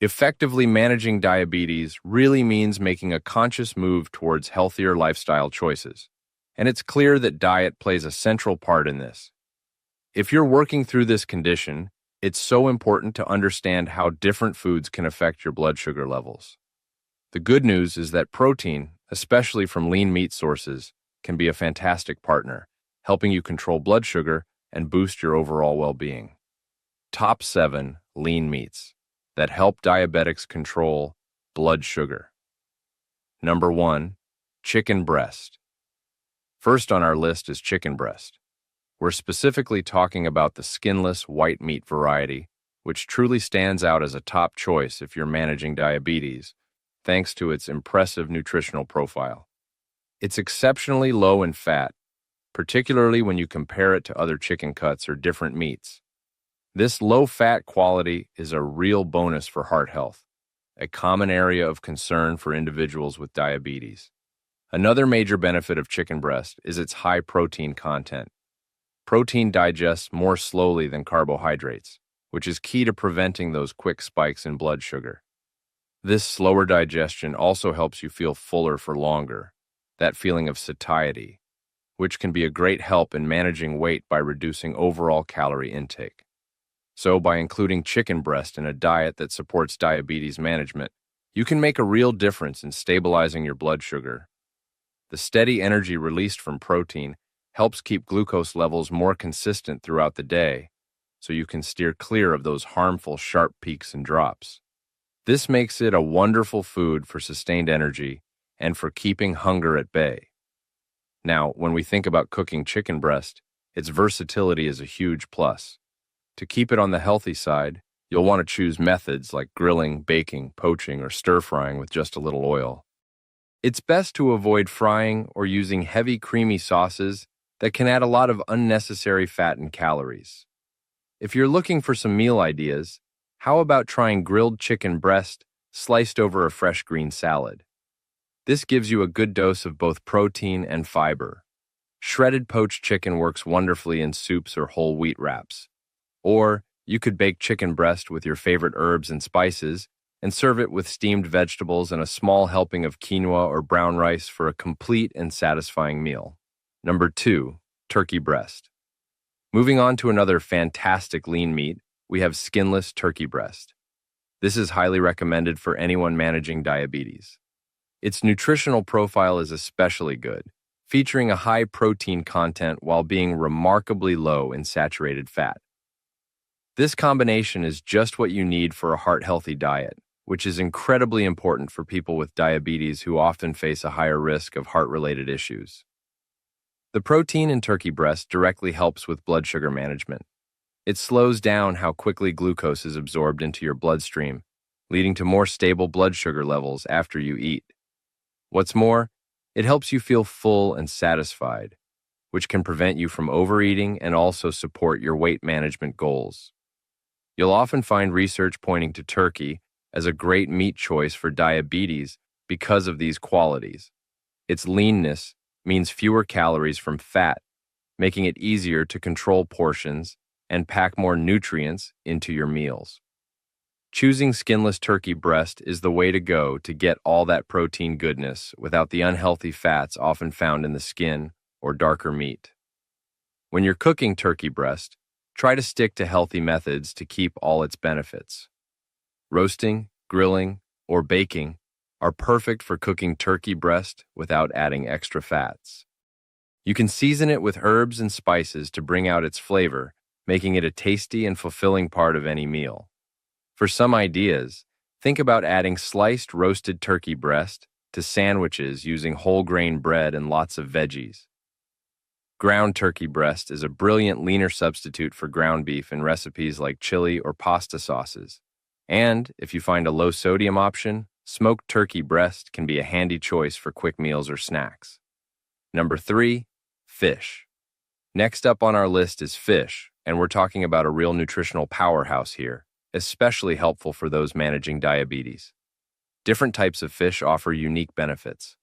Effectively managing diabetes really means making a conscious move towards healthier lifestyle choices. And it's clear that diet plays a central part in this. If you're working through this condition, it's so important to understand how different foods can affect your blood sugar levels. The good news is that protein, especially from lean meat sources, can be a fantastic partner, helping you control blood sugar and boost your overall well-being. Top 7 lean meats that help diabetics control blood sugar. Number 1, chicken breast. First on our list is chicken breast. We're specifically talking about the skinless white meat variety, which truly stands out as a top choice if you're managing diabetes, thanks to its impressive nutritional profile. It's exceptionally low in fat, particularly when you compare it to other chicken cuts or different meats. This low-fat quality is a real bonus for heart health, a common area of concern for individuals with diabetes. Another major benefit of chicken breast is its high protein content. Protein digests more slowly than carbohydrates, which is key to preventing those quick spikes in blood sugar. This slower digestion also helps you feel fuller for longer, that feeling of satiety, which can be a great help in managing weight by reducing overall calorie intake. So by including chicken breast in a diet that supports diabetes management, you can make a real difference in stabilizing your blood sugar. The steady energy released from protein helps keep glucose levels more consistent throughout the day, so you can steer clear of those harmful sharp peaks and drops. This makes it a wonderful food for sustained energy and for keeping hunger at bay. Now, when we think about cooking chicken breast, its versatility is a huge plus. To keep it on the healthy side, you'll want to choose methods like grilling, baking, poaching, or stir-frying with just a little oil. It's best to avoid frying or using heavy, creamy sauces that can add a lot of unnecessary fat and calories. If you're looking for some meal ideas, how about trying grilled chicken breast sliced over a fresh green salad? This gives you a good dose of both protein and fiber. Shredded poached chicken works wonderfully in soups or whole wheat wraps. Or you could bake chicken breast with your favorite herbs and spices and serve it with steamed vegetables and a small helping of quinoa or brown rice for a complete and satisfying meal. Number 2, turkey breast. Moving on to another fantastic lean meat, we have skinless turkey breast. This is highly recommended for anyone managing diabetes. Its nutritional profile is especially good, featuring a high protein content while being remarkably low in saturated fat. This combination is just what you need for a heart-healthy diet, which is incredibly important for people with diabetes who often face a higher risk of heart-related issues. The protein in turkey breast directly helps with blood sugar management. It slows down how quickly glucose is absorbed into your bloodstream, leading to more stable blood sugar levels after you eat. What's more, it helps you feel full and satisfied, which can prevent you from overeating and also support your weight management goals. You'll often find research pointing to turkey as a great meat choice for diabetes because of these qualities. Its leanness means fewer calories from fat, making it easier to control portions and pack more nutrients into your meals. Choosing skinless turkey breast is the way to go to get all that protein goodness without the unhealthy fats often found in the skin or darker meat. When you're cooking turkey breast, try to stick to healthy methods to keep all its benefits. Roasting, grilling, or baking are perfect for cooking turkey breast without adding extra fats. You can season it with herbs and spices to bring out its flavor, making it a tasty and fulfilling part of any meal. For some ideas, think about adding sliced roasted turkey breast to sandwiches using whole grain bread and lots of veggies. Ground turkey breast is a brilliant leaner substitute for ground beef in recipes like chili or pasta sauces. And if you find a low-sodium option, smoked turkey breast can be a handy choice for quick meals or snacks. Number 3, fish. Next up on our list is fish, and we're talking about a real nutritional powerhouse here, especially helpful for those managing diabetes. Different types of fish offer unique benefits.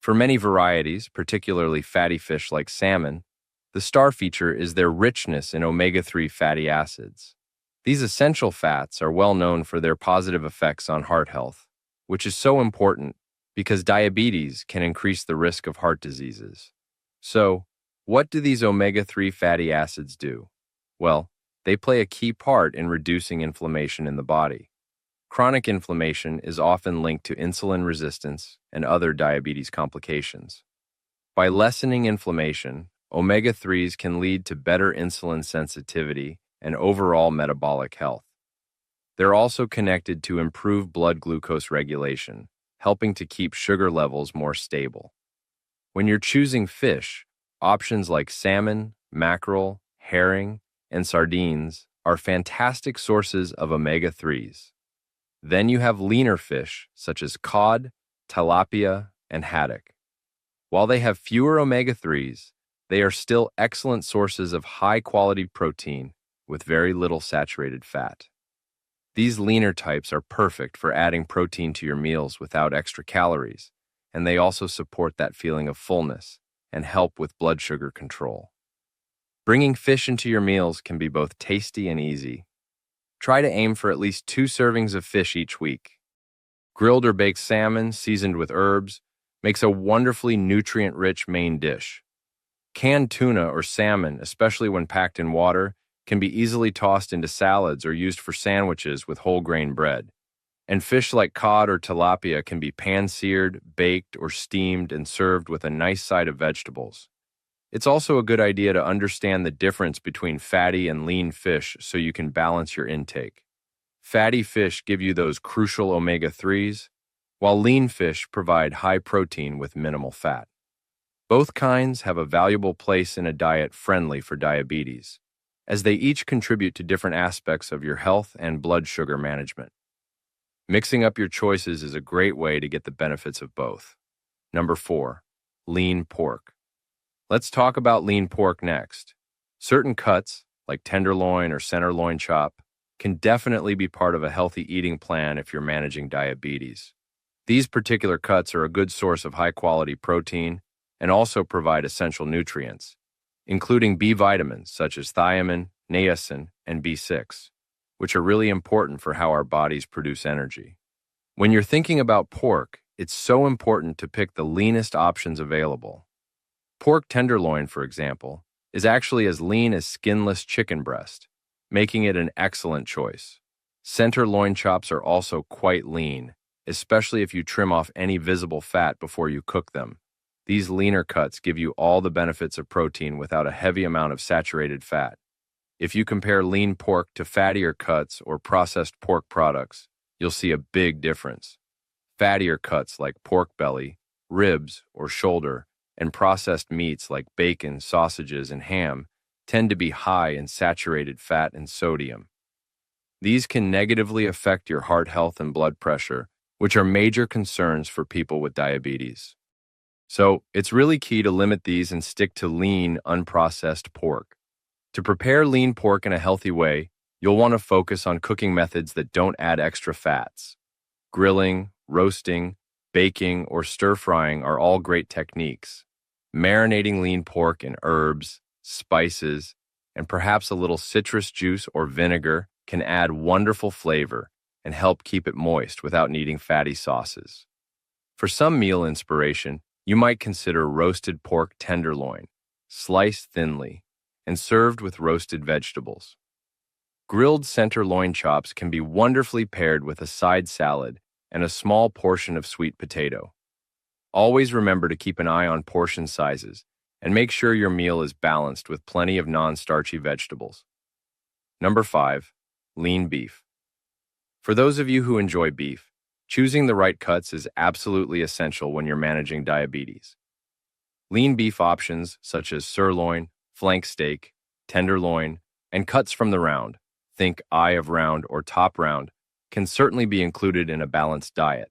For many varieties, particularly fatty fish like salmon, the star feature is their richness in omega-3 fatty acids. These essential fats are well known for their positive effects on heart health, which is so important because diabetes can increase the risk of heart diseases. So, what do these omega-3 fatty acids do? Well, they play a key part in reducing inflammation in the body. Chronic inflammation is often linked to insulin resistance and other diabetes complications. By lessening inflammation, omega-3s can lead to better insulin sensitivity and overall metabolic health. They're also connected to improved blood glucose regulation, helping to keep sugar levels more stable. When you're choosing fish, options like salmon, mackerel, herring, and sardines are fantastic sources of omega-3s. Then you have leaner fish such as cod, tilapia, and haddock. While they have fewer omega-3s, they are still excellent sources of high-quality protein with very little saturated fat. These leaner types are perfect for adding protein to your meals without extra calories, and they also support that feeling of fullness and help with blood sugar control. Bringing fish into your meals can be both tasty and easy. Try to aim for at least 2 servings of fish each week. Grilled or baked salmon seasoned with herbs makes a wonderfully nutrient-rich main dish. Canned tuna or salmon, especially when packed in water, can be easily tossed into salads or used for sandwiches with whole grain bread. And fish like cod or tilapia can be pan-seared, baked, or steamed and served with a nice side of vegetables. It's also a good idea to understand the difference between fatty and lean fish so you can balance your intake. Fatty fish give you those crucial omega-3s, while lean fish provide high protein with minimal fat. Both kinds have a valuable place in a diet friendly for diabetes, as they each contribute to different aspects of your health and blood sugar management. Mixing up your choices is a great way to get the benefits of both. Number 4, lean pork. Let's talk about lean pork next. Certain cuts, like tenderloin or center loin chop, can definitely be part of a healthy eating plan if you're managing diabetes. These particular cuts are a good source of high-quality protein and also provide essential nutrients, including B vitamins such as thiamine, niacin, and B6, which are really important for how our bodies produce energy. When you're thinking about pork, it's so important to pick the leanest options available. Pork tenderloin, for example, is actually as lean as skinless chicken breast, making it an excellent choice. Center loin chops are also quite lean, especially if you trim off any visible fat before you cook them. These leaner cuts give you all the benefits of protein without a heavy amount of saturated fat. If you compare lean pork to fattier cuts or processed pork products, you'll see a big difference. Fattier cuts like pork belly, ribs, or shoulder, and processed meats like bacon, sausages, and ham tend to be high in saturated fat and sodium. These can negatively affect your heart health and blood pressure, which are major concerns for people with diabetes. So, it's really key to limit these and stick to lean, unprocessed pork. To prepare lean pork in a healthy way, you'll want to focus on cooking methods that don't add extra fats. Grilling, roasting, baking, or stir-frying are all great techniques. Marinating lean pork in herbs, spices, and perhaps a little citrus juice or vinegar can add wonderful flavor and help keep it moist without needing fatty sauces. For some meal inspiration, you might consider roasted pork tenderloin, sliced thinly, and served with roasted vegetables. Grilled center loin chops can be wonderfully paired with a side salad and a small portion of sweet potato. Always remember to keep an eye on portion sizes and make sure your meal is balanced with plenty of non-starchy vegetables. Number 5, lean beef. For those of you who enjoy beef, choosing the right cuts is absolutely essential when you're managing diabetes. Lean beef options such as sirloin, flank steak, tenderloin, and cuts from the round, think eye of round or top round, can certainly be included in a balanced diet.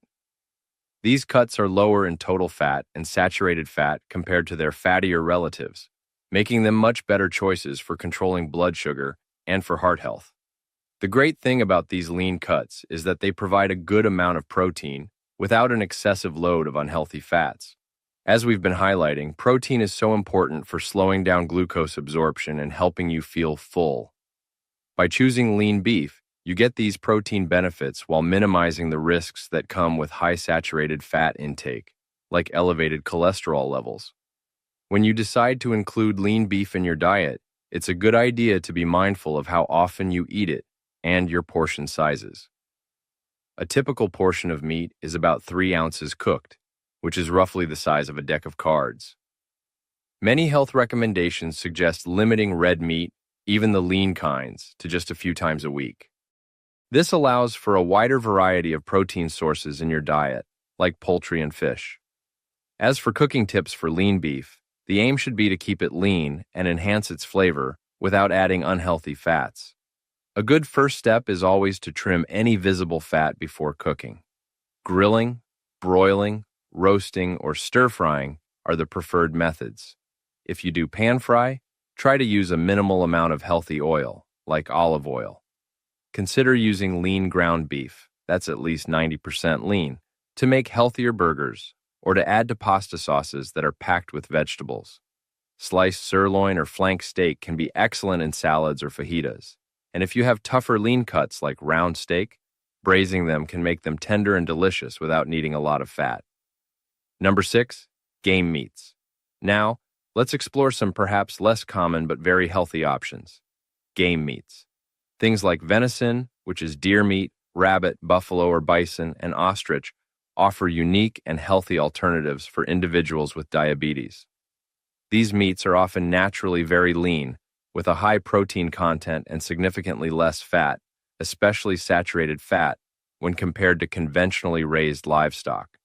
These cuts are lower in total fat and saturated fat compared to their fattier relatives, making them much better choices for controlling blood sugar and for heart health. The great thing about these lean cuts is that they provide a good amount of protein without an excessive load of unhealthy fats. As we've been highlighting, protein is so important for slowing down glucose absorption and helping you feel full. By choosing lean beef, you get these protein benefits while minimizing the risks that come with high saturated fat intake, like elevated cholesterol levels. When you decide to include lean beef in your diet, it's a good idea to be mindful of how often you eat it and your portion sizes. A typical portion of meat is about 3 ounces cooked, which is roughly the size of a deck of cards. Many health recommendations suggest limiting red meat, even the lean kinds, to just a few times a week. This allows for a wider variety of protein sources in your diet, like poultry and fish. As for cooking tips for lean beef, the aim should be to keep it lean and enhance its flavor without adding unhealthy fats. A good first step is always to trim any visible fat before cooking. Grilling, broiling, roasting, or stir-frying are the preferred methods. If you do pan fry, try to use a minimal amount of healthy oil, like olive oil. Consider using lean ground beef, that's at least 90% lean, to make healthier burgers, or to add to pasta sauces that are packed with vegetables. Sliced sirloin or flank steak can be excellent in salads or fajitas, and if you have tougher lean cuts like round steak, braising them can make them tender and delicious without needing a lot of fat. Number 6, game meats. Now, let's explore some perhaps less common but very healthy options. Game meats. Things like venison, which is deer meat, rabbit, buffalo or bison, and ostrich offer unique and healthy alternatives for individuals with diabetes. These meats are often naturally very lean, with a high protein content and significantly less fat, especially saturated fat, when compared to conventionally raised livestock.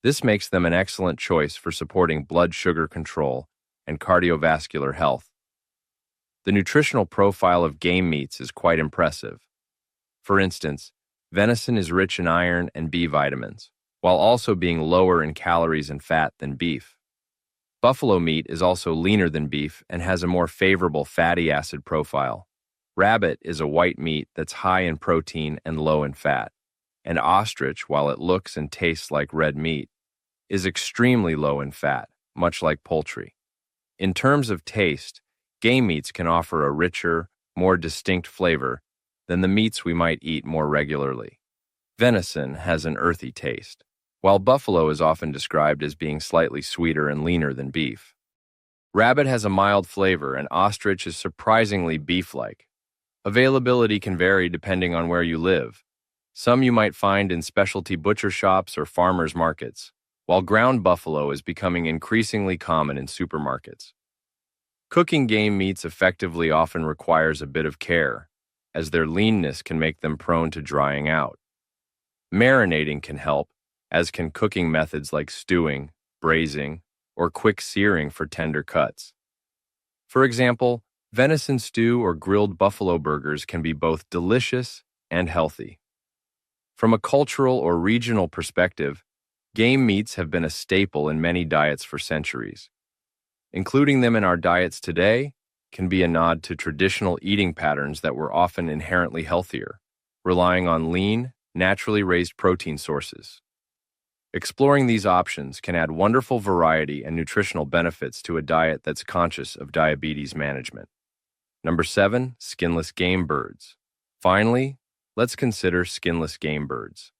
This makes them an excellent choice for supporting blood sugar control and cardiovascular health. The nutritional profile of game meats is quite impressive. For instance, venison is rich in iron and B vitamins, while also being lower in calories and fat than beef. Buffalo meat is also leaner than beef and has a more favorable fatty acid profile. Rabbit is a white meat that's high in protein and low in fat. And ostrich, while it looks and tastes like red meat, is extremely low in fat, much like poultry. In terms of taste, game meats can offer a richer, more distinct flavor than the meats we might eat more regularly. Venison has an earthy taste, while buffalo is often described as being slightly sweeter and leaner than beef. Rabbit has a mild flavor, and ostrich is surprisingly beef-like. Availability can vary depending on where you live. Some you might find in specialty butcher shops or farmers markets, while ground buffalo is becoming increasingly common in supermarkets. Cooking game meats effectively often requires a bit of care, as their leanness can make them prone to drying out. Marinating can help, as can cooking methods like stewing, braising, or quick searing for tender cuts. For example, venison stew or grilled buffalo burgers can be both delicious and healthy. From a cultural or regional perspective, game meats have been a staple in many diets for centuries. Including them in our diets today can be a nod to traditional eating patterns that were often inherently healthier, relying on lean, naturally raised protein sources. Exploring these options can add wonderful variety and nutritional benefits to a diet that's conscious of diabetes management. Number 7, skinless game birds. Finally, let's consider skinless game birds.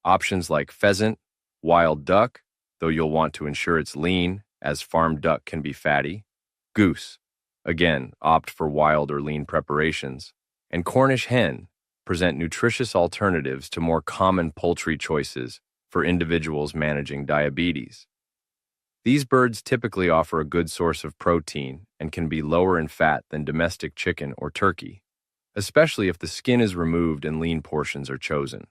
Options like pheasant, wild duck, though you'll want to ensure it's lean, as farmed duck can be fatty, goose, again, opt for wild or lean preparations, and Cornish hen present nutritious alternatives to more common poultry choices for individuals managing diabetes. These birds typically offer a good source of protein and can be lower in fat than domestic chicken or turkey, especially if the skin is removed and lean portions are chosen.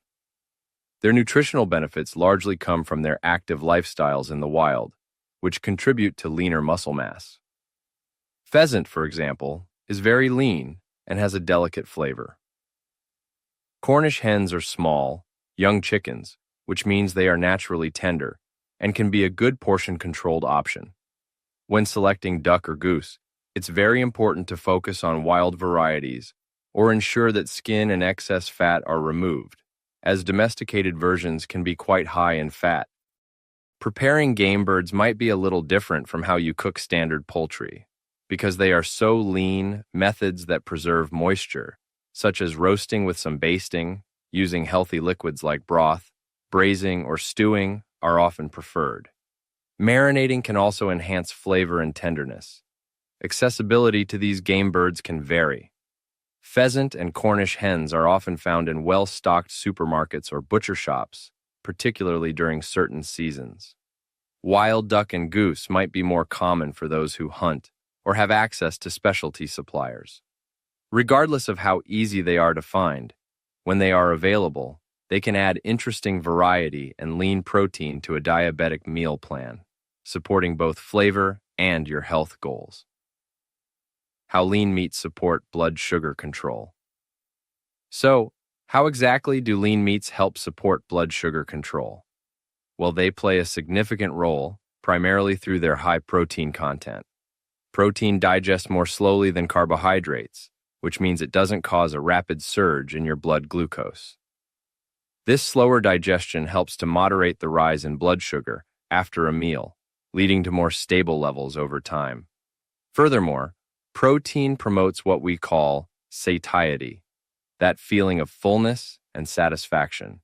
Their nutritional benefits largely come from their active lifestyles in the wild, which contribute to leaner muscle mass. Pheasant, for example, is very lean and has a delicate flavor. Cornish hens are small, young chickens, which means they are naturally tender and can be a good portion-controlled option. When selecting duck or goose, it's very important to focus on wild varieties or ensure that skin and excess fat are removed, as domesticated versions can be quite high in fat. Preparing game birds might be a little different from how you cook standard poultry, because they are so lean, methods that preserve moisture such as roasting with some basting, using healthy liquids like broth, braising, or stewing, are often preferred. Marinating can also enhance flavor and tenderness. Accessibility to these game birds can vary. Pheasant and Cornish hens are often found in well-stocked supermarkets or butcher shops, particularly during certain seasons. Wild duck and goose might be more common for those who hunt or have access to specialty suppliers. Regardless of how easy they are to find, when they are available, they can add interesting variety and lean protein to a diabetic meal plan, supporting both flavor and your health goals. How lean meats support blood sugar control. So, how exactly do lean meats help support blood sugar control? Well, they play a significant role, primarily through their high protein content. Protein digests more slowly than carbohydrates, which means it doesn't cause a rapid surge in your blood glucose. This slower digestion helps to moderate the rise in blood sugar after a meal, leading to more stable levels over time. Furthermore, protein promotes what we call satiety, that feeling of fullness and satisfaction.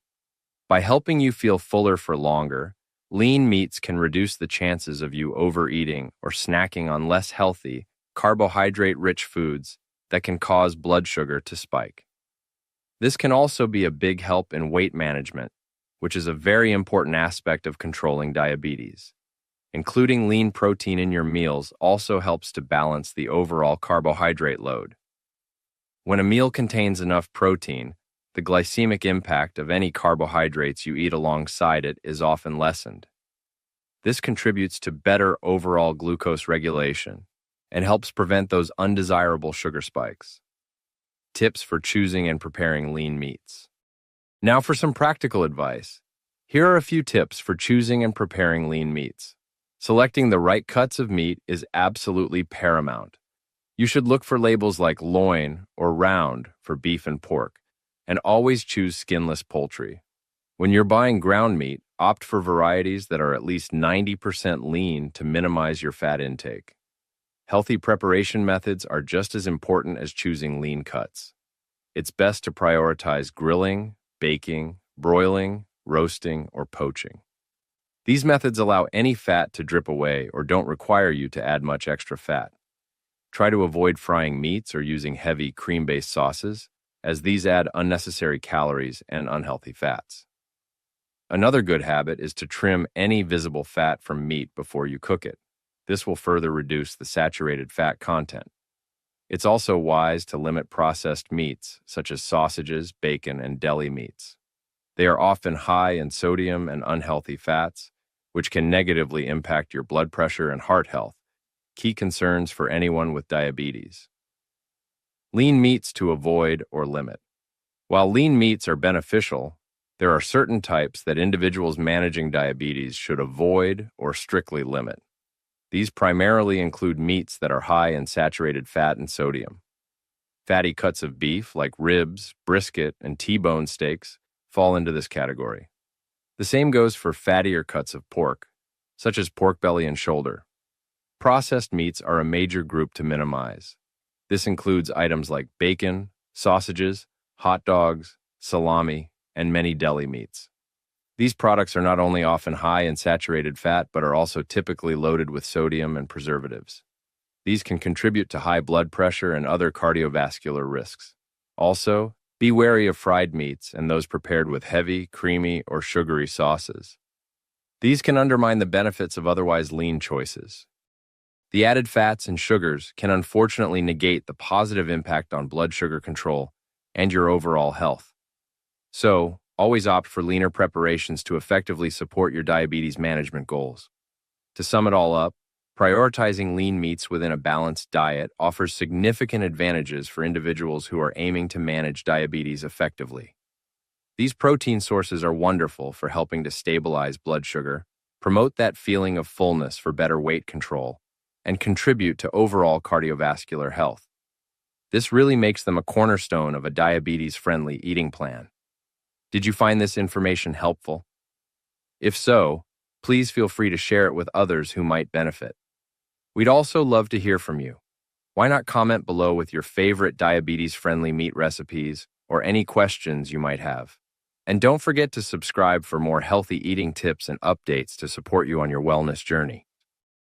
By helping you feel fuller for longer, lean meats can reduce the chances of you overeating or snacking on less healthy, carbohydrate-rich foods that can cause blood sugar to spike. This can also be a big help in weight management, which is a very important aspect of controlling diabetes. Including lean protein in your meals also helps to balance the overall carbohydrate load. When a meal contains enough protein, the glycemic impact of any carbohydrates you eat alongside it is often lessened. This contributes to better overall glucose regulation and helps prevent those undesirable sugar spikes. Tips for choosing and preparing lean meats. Now for some practical advice. Here are a few tips for choosing and preparing lean meats. Selecting the right cuts of meat is absolutely paramount. You should look for labels like loin or round for beef and pork, and always choose skinless poultry. When you're buying ground meat, opt for varieties that are at least 90% lean to minimize your fat intake. Healthy preparation methods are just as important as choosing lean cuts. It's best to prioritize grilling, baking, broiling, roasting, or poaching. These methods allow any fat to drip away or don't require you to add much extra fat. Try to avoid frying meats or using heavy cream-based sauces, as these add unnecessary calories and unhealthy fats. Another good habit is to trim any visible fat from meat before you cook it. This will further reduce the saturated fat content. It's also wise to limit processed meats, such as sausages, bacon, and deli meats. They are often high in sodium and unhealthy fats, which can negatively impact your blood pressure and heart health, key concerns for anyone with diabetes. Lean meats to avoid or limit. While lean meats are beneficial, there are certain types that individuals managing diabetes should avoid or strictly limit. These primarily include meats that are high in saturated fat and sodium. Fatty cuts of beef like ribs, brisket, and T-bone steaks fall into this category. The same goes for fattier cuts of pork, such as pork belly and shoulder. Processed meats are a major group to minimize. This includes items like bacon, sausages, hot dogs, salami, and many deli meats. These products are not only often high in saturated fat, but are also typically loaded with sodium and preservatives. These can contribute to high blood pressure and other cardiovascular risks. Also, be wary of fried meats and those prepared with heavy, creamy, or sugary sauces. These can undermine the benefits of otherwise lean choices. The added fats and sugars can unfortunately negate the positive impact on blood sugar control and your overall health. So, always opt for leaner preparations to effectively support your diabetes management goals. To sum it all up, prioritizing lean meats within a balanced diet offers significant advantages for individuals who are aiming to manage diabetes effectively. These protein sources are wonderful for helping to stabilize blood sugar, promote that feeling of fullness for better weight control, and contribute to overall cardiovascular health. This really makes them a cornerstone of a diabetes-friendly eating plan. Did you find this information helpful? If so, please feel free to share it with others who might benefit. We'd also love to hear from you. Why not comment below with your favorite diabetes-friendly meat recipes or any questions you might have? And don't forget to subscribe for more healthy eating tips and updates to support you on your wellness journey.